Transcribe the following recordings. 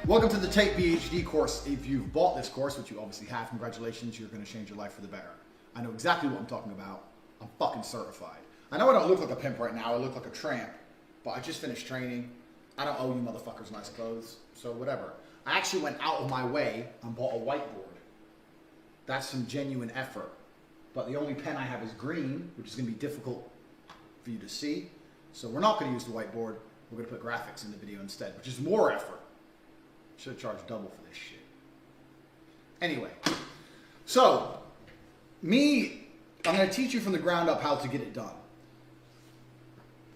Welcome to the Tate PhD course. If you've bought this course, which you obviously have, congratulations, you're going to change your life for the better. I know exactly what I'm talking about. I'm fucking certified. I know I don't look like a pimp right now, I look like a tramp, but I just finished training. I don't owe you motherfuckers nice clothes, so whatever. I actually went out of my way and bought a whiteboard. That's some genuine effort. But the only pen I have is green, which is going to be difficult for you to see. So we're not going to use the whiteboard. We're going to put graphics in the video instead, which is more effort. Should have charged double for this shit. Anyway, so I'm going to teach you from the ground up how to get it done.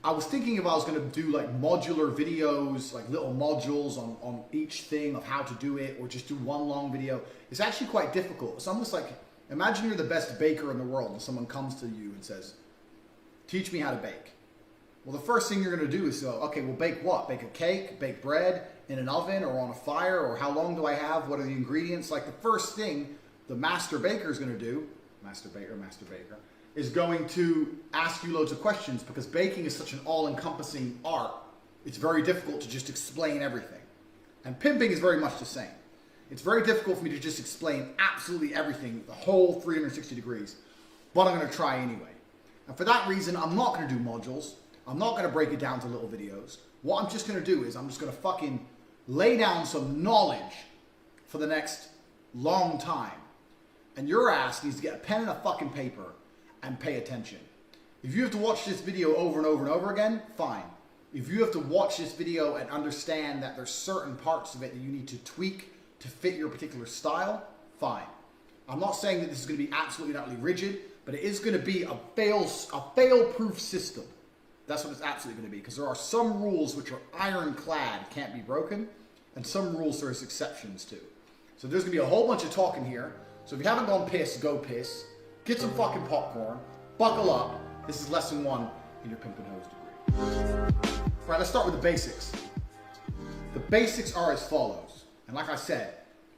I was thinking if I was going to do like modular videos, like little modules on each thing of how to do it, or just do one long video. It's actually quite difficult. It's almost like, imagine you're the best baker in the world and someone comes to you and says, teach me how to bake. Well, the first thing you're going to do is go, okay, well, bake what? Bake a cake, bake bread in an oven or on a fire, or how long do I have? What are the ingredients? Like the first thing the master baker is going to do, master baker, is going to ask you loads of questions, because baking is such an all-encompassing art. It's very difficult to just explain everything. And pimping is very much the same. It's very difficult for me to just explain absolutely everything, the whole 360 degrees, but I'm going to try anyway. And for that reason, I'm not going to do modules. I'm not going to break it down to little videos. What I'm just going to do is I'm just going to fucking lay down some knowledge for the next long time. And your ass needs to get a pen and a fucking paper and pay attention. If you have to watch this video over and over and over again, fine. If you have to watch this video and understand that there's certain parts of it that you need to tweak to fit your particular style, fine. I'm not saying that this is going to be absolutely and utterly rigid, but it is going to be a fail-proof system. That's what it's absolutely going to be, because there are some rules which are ironclad, can't be broken, and some rules there's exceptions to. So there's going to be a whole bunch of talking here. So if you haven't gone piss, go piss. Get some fucking popcorn. Buckle up. This is lesson 1 in your Pimp and Hose degree. All right, let's start with the basics. The basics are as follows. And like I said,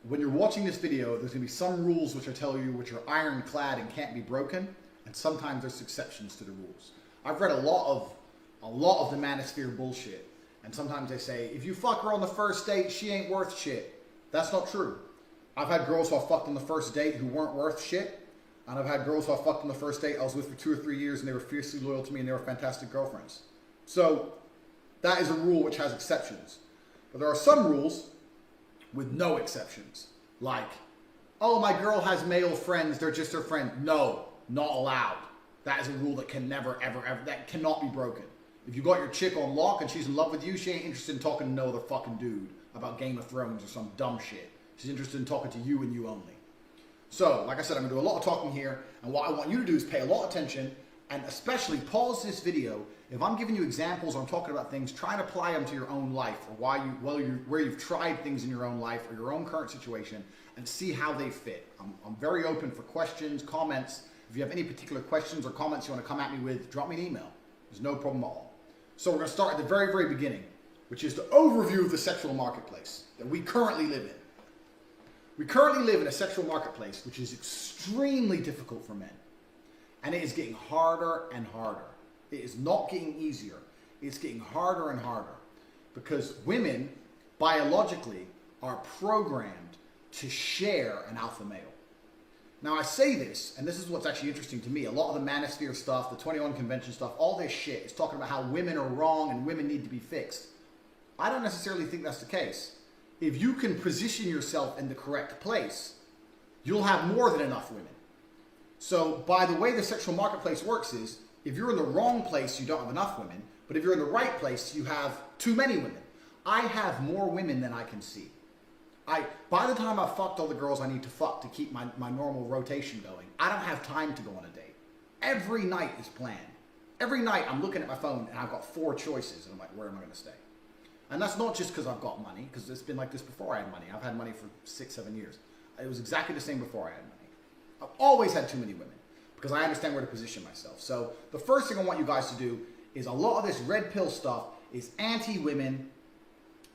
when you're watching this video, there's going to be some rules which I tell you which are ironclad and can't be broken, and sometimes there's exceptions to the rules. I've read a lot of the manosphere bullshit, and sometimes they say, if you fuck her on the first date, she ain't worth shit. That's not true. I've had girls who I fucked on the first date who weren't worth shit, and I've had girls who I fucked on the first date I was with for 2 or 3 years, and they were fiercely loyal to me, and they were fantastic girlfriends. So that is a rule which has exceptions. But there are some rules with no exceptions. Like, oh, my girl has male friends, they're just her friend. No, not allowed. That is a rule that can never, ever, that cannot be broken. If you got your chick on lock and she's in love with you, she ain't interested in talking to no other fucking dude about Game of Thrones or some dumb shit. She's interested in talking to you and you only. So, like I said, I'm going to do a lot of talking here, and what I want you to do is pay a lot of attention, and especially pause this video. If I'm giving you examples or I'm talking about things, try and apply them to your own life, or where you've tried things in your own life or your own current situation, and see how they fit. I'm very open for questions, comments. If you have any particular questions or comments you want to come at me with, drop me an email. There's no problem at all. So we're going to start at the very, very beginning, which is the overview of the sexual marketplace that we currently live in. We currently live in a sexual marketplace which is extremely difficult for men. And it is getting harder and harder. It is not getting easier. It's getting harder and harder. Because women, biologically, are programmed to share an alpha male. Now I say this, and this is what's actually interesting to me, a lot of the manosphere stuff, the 21 convention stuff, all this shit is talking about how women are wrong and women need to be fixed. I don't necessarily think that's the case. If you can position yourself in the correct place, you'll have more than enough women. So by the way the sexual marketplace works is, if you're in the wrong place, you don't have enough women, but if you're in the right place, you have too many women. I have more women than I can see. By the time I've fucked all the girls I need to fuck to keep my normal rotation going, I don't have time to go on a date. Every night is planned. Every night I'm looking at my phone and I've got 4 choices, and I'm like, where am I going to stay? And that's not just because I've got money, because it's been like this before I had money. I've had money for 6, 7 years. It was exactly the same before I had money. I've always had too many women, because I understand where to position myself. So the first thing I want you guys to do is, a lot of this red pill stuff is anti-women,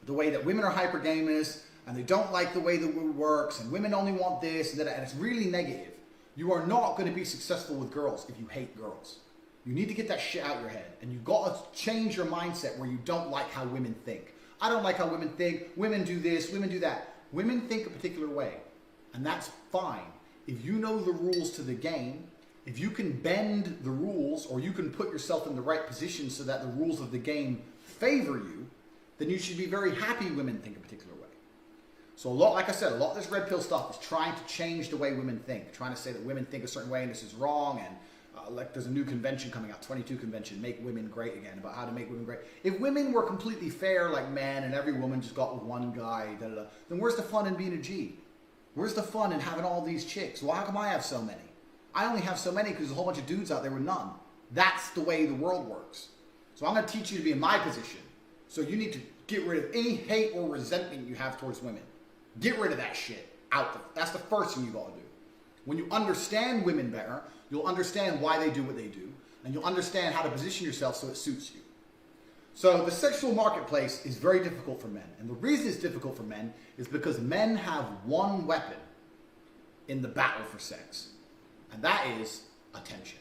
the way that women are hypergamous, and they don't like the way the world works, and women only want this and that, and it's really negative. You are not going to be successful with girls if you hate girls. You need to get that shit out of your head, and you've got to change your mindset where you don't like how women think. I don't like how women think. Women do this, women do that. Women think a particular way, and that's fine. If you know the rules to the game, if you can bend the rules, or you can put yourself in the right position so that the rules of the game favor you, then you should be very happy women think a particular way. So a lot, like I said, a lot of this red pill stuff is trying to change the way women think, trying to say that women think a certain way and this is wrong, and like there's a new convention coming out, 22 convention, Make Women Great Again, about how to make women great. If women were completely fair like men and every woman just got with one guy, then where's the fun in being a G? Where's the fun in having all these chicks? Well, how come I have so many? I only have so many because there's a whole bunch of dudes out there with none. That's the way the world works. So I'm going to teach you to be in my position. So you need to get rid of any hate or resentment you have towards women. Get rid of that shit. That's the first thing you got to do. When you understand women better, you'll understand why they do what they do, and you'll understand how to position yourself so it suits you. So the sexual marketplace is very difficult for men. And the reason it's difficult for men is because men have one weapon in the battle for sex, and that is attention.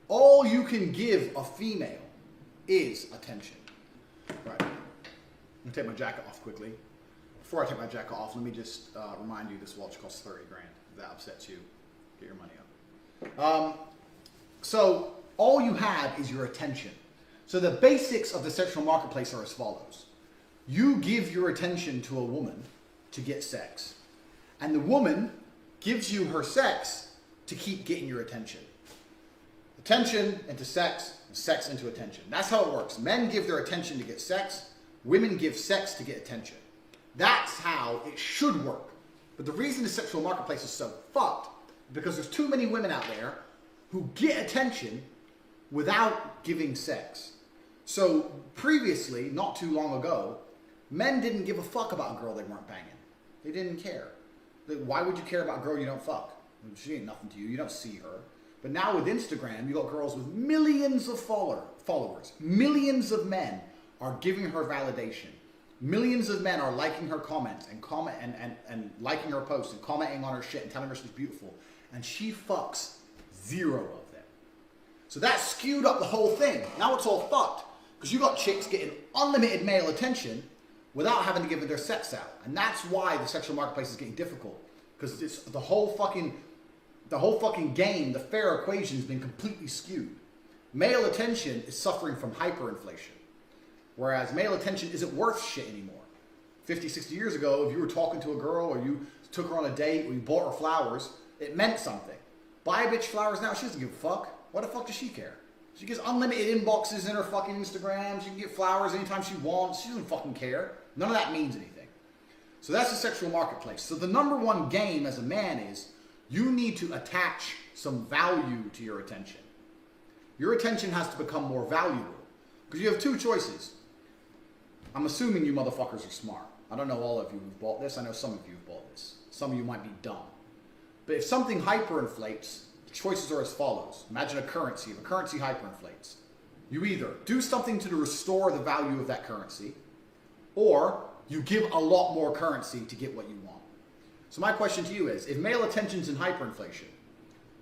All you can give a female is attention. Right. I'm going to take my jacket off quickly. Before I take my jacket off, let me just remind you this watch costs 30 grand. If that upsets you, get your money up. So all you have is your attention. So the basics of the sexual marketplace are as follows. You give your attention to a woman to get sex. And the woman gives you her sex to keep getting your attention. Attention into sex, and sex into attention. That's how it works. Men give their attention to get sex. Women give sex to get attention. That's how it should work. But the reason the sexual marketplace is so fucked is because there's too many women out there who get attention without giving sex. So previously, not too long ago, men didn't give a fuck about a girl they weren't banging. They didn't care. Why would you care about a girl you don't fuck? She ain't nothing to you. You don't see her. But now with Instagram, you got girls with millions of followers. Millions of men are giving her validation. Millions of men are liking her comments and liking her posts and commenting on her shit and telling her she's beautiful. And she fucks 0 of them. So that skewed up the whole thing. Now it's all fucked. Because you got chicks getting unlimited male attention without having to give their sex out. And that's why the sexual marketplace is getting difficult. Because it's the whole fucking game, the fair equation has been completely skewed. Male attention is suffering from hyperinflation. Whereas male attention isn't worth shit anymore. 50, 60 years ago, if you were talking to a girl or you took her on a date or you bought her flowers, it meant something. Buy a bitch flowers now, she doesn't give a fuck. What the fuck does she care? She gets unlimited inboxes in her fucking Instagram. She can get flowers anytime she wants. She doesn't fucking care. None of that means anything. So that's the sexual marketplace. So the number one game as a man is you need to attach some value to your attention. Your attention has to become more valuable. Because you have two choices. I'm assuming you motherfuckers are smart. I don't know all of you who've bought this. I know some of you have bought this. Some of you might be dumb. But if something hyperinflates, the choices are as follows. Imagine a currency. If a currency hyperinflates, you either do something to restore the value of that currency, or you give a lot more currency to get what you want. So my question to you is, if male attention's in hyperinflation,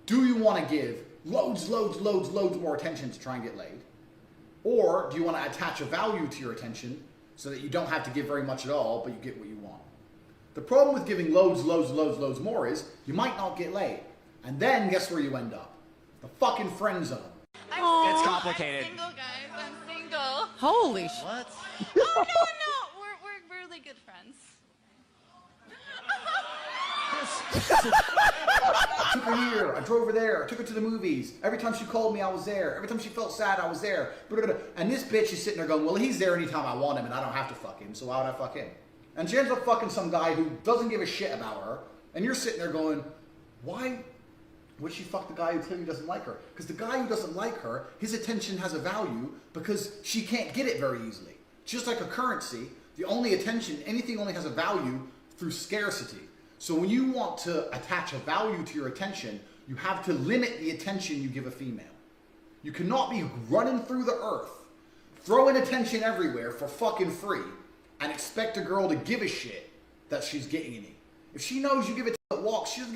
do you want to give loads more attention to try and get laid? Or do you want to attach a value to your attention so that you don't have to give very much at all, but you get what you want? The problem with giving loads more is you might not get laid. And then guess where you end up? The fucking friend zone. It's complicated. I'm single, guys. I'm single. Holy shit. What? Oh, no. We're really good friends. I took her here, I drove her there, I took her to the movies. Every time she called me, I was there. Every time she felt sad, I was there. And this bitch is sitting there going, well, he's there anytime I want him and I don't have to fuck him, so why would I fuck him? And she ends up fucking some guy who doesn't give a shit about her, and you're sitting there going, why would she fuck the guy who clearly doesn't like her? Because the guy who doesn't like her, his attention has a value because she can't get it very easily. Just like a currency, the only attention, anything only has a value through scarcity. So when you want to attach a value to your attention, you have to limit the attention you give a female. You cannot be running through the earth, throwing attention everywhere for fucking free, and expect a girl to give a shit that she's getting any. If she knows you give it to the walk, she doesn't